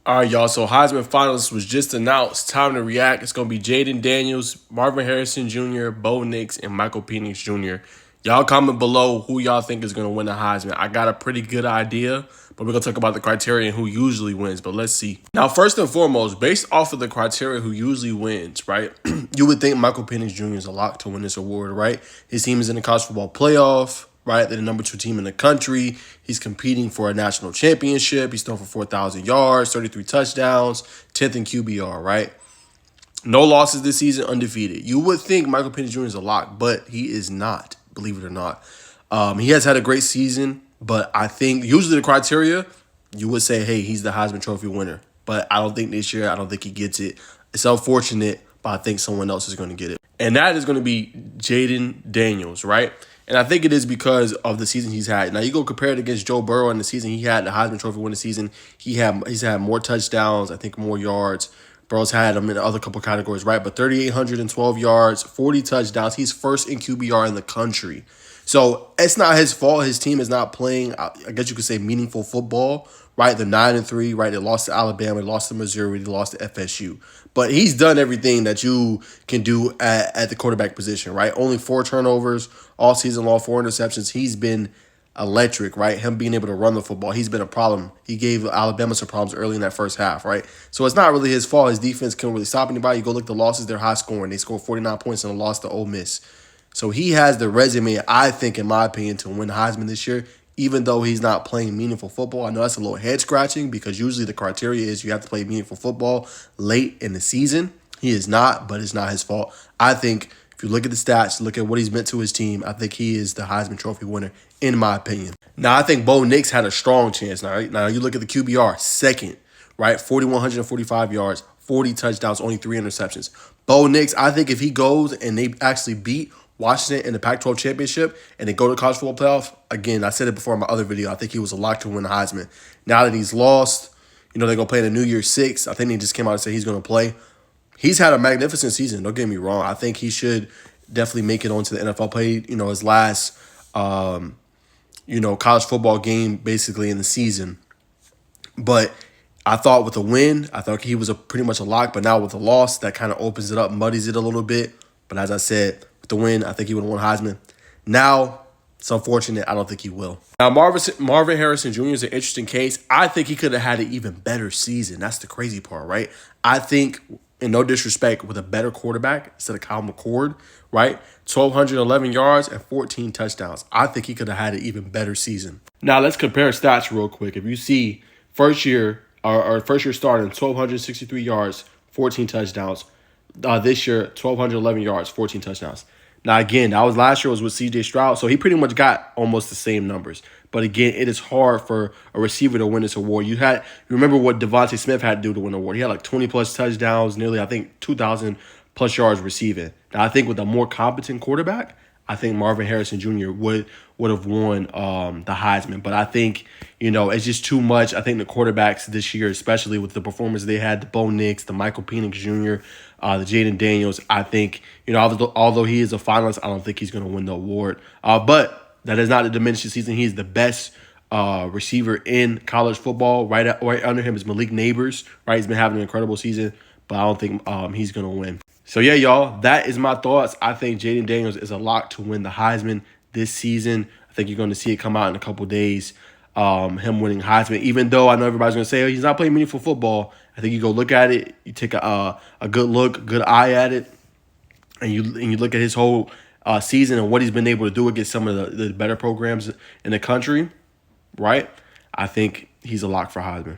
All right, y'all. So Heisman finalists was just announced. Time to react. It's going to be Jaden Daniels, Marvin Harrison Jr., Bo Nix, and Michael Penix Jr. Y'all comment below who y'all think is going to win the Heisman. I got a pretty good idea, but we're going to talk about the criteria and who usually wins. But let's see. Now, first and foremost, based off of the criteria who usually wins, right, you would think Michael Penix Jr. is a lock to win this award, right? His team is in the college football playoff. Right, they're the number 2 team in the country. He's competing for a national championship. He's thrown for 4,000 yards, 33 touchdowns, 10th in QBR, right? No losses this season, undefeated. You would think Michael Penix Jr. is a lock, but he is not, believe it or not. He has had a great season, but I think usually the criteria, you would say, hey, he's the Heisman Trophy winner. But I don't think this year, I don't think he gets it. It's unfortunate, but I think someone else is going to get it. And that is going to be Jaden Daniels, right? And I think it is because of the season he's had. Now, you go compare it against Joe Burrow in the season he had, the Heisman Trophy winning season. He's had more touchdowns, I think more yards. Burrow's had him in the other couple categories, right? But 3,812 yards, 40 touchdowns. He's first in QBR in the country. So it's not his fault. His team is not playing, I guess you could say, meaningful football, right? They're 9-3, right? They lost to Alabama, they lost to Missouri, they lost to FSU. But he's done everything that you can do at the quarterback position, right? Only 4 turnovers all season long, 4 interceptions. He's been electric, right? Him being able to run the football, he's been a problem. He gave Alabama some problems early in that first half, right? So it's not really his fault. His defense can't really stop anybody. You go look at the losses, they're high scoring. They scored 49 points in a loss to Ole Miss. So he has the resume, I think, in my opinion, to win Heisman this year, even though he's not playing meaningful football. I know that's a little head-scratching because usually the criteria is you have to play meaningful football late in the season. He is not, but it's not his fault. I think if you look at the stats, look at what he's meant to his team, I think he is the Heisman Trophy winner, in my opinion. Now, I think Bo Nix had a strong chance. Now you look at the QBR, second, right? 4,145 yards, 40 touchdowns, only 3 interceptions. Bo Nix, I think if he goes and they actually beat Washington in the Pac-12 championship and they go to college football playoff, again, I said it before in my other video, I think he was a lock to win the Heisman. Now that he's lost, they're going to play in the New Year's 6. I think they just came out and said he's going to play. He's had a magnificent season. Don't get me wrong. I think he should definitely make it onto the NFL. Played, his last, college football game basically in the season. But I thought with a win, I thought he was pretty much a lock. But now with a loss, that kind of opens it up, muddies it a little bit. But as I said, with the win, I think he would have won Heisman. Now, it's unfortunate. I don't think he will. Now, Marvin Harrison Jr. is an interesting case. I think he could have had an even better season. That's the crazy part, right? I think, and no disrespect, with a better quarterback instead of Kyle McCord, right? 1,211 yards and 14 touchdowns. I think he could have had an even better season. Now, let's compare stats real quick. If you see first year starting, 1,263 yards, 14 touchdowns. This year, 1,211 yards, 14 touchdowns. Now, again, that was last year was with C.J. Stroud, so he pretty much got almost the same numbers. But again, it is hard for a receiver to win this award. You remember what Devontae Smith had to do to win the award. He had like 20-plus touchdowns, nearly, I think, 2,000-plus yards receiving. Now, I think with a more competent quarterback, I think Marvin Harrison Jr. would have won the Heisman. But I think, it's just too much. I think the quarterbacks this year, especially with the performance they had, the Bo Nix, the Michael Penix Jr., the Jaden Daniels, I think, although he is a finalist, I don't think he's going to win the award. But that is not to diminish the season. He's the best receiver in college football. Right under him is Malik Neighbors. Right, he's been having an incredible season, but I don't think he's going to win. So, yeah, y'all, that is my thoughts. I think Jaden Daniels is a lock to win the Heisman this season. I think you're going to see it come out in a couple days, him winning Heisman. Even though I know everybody's going to say, he's not playing meaningful football, I think you go look at it, you take a good look, good eye at it, and you look at his whole season and what he's been able to do against some of the better programs in the country, right? I think he's a lock for Heisman.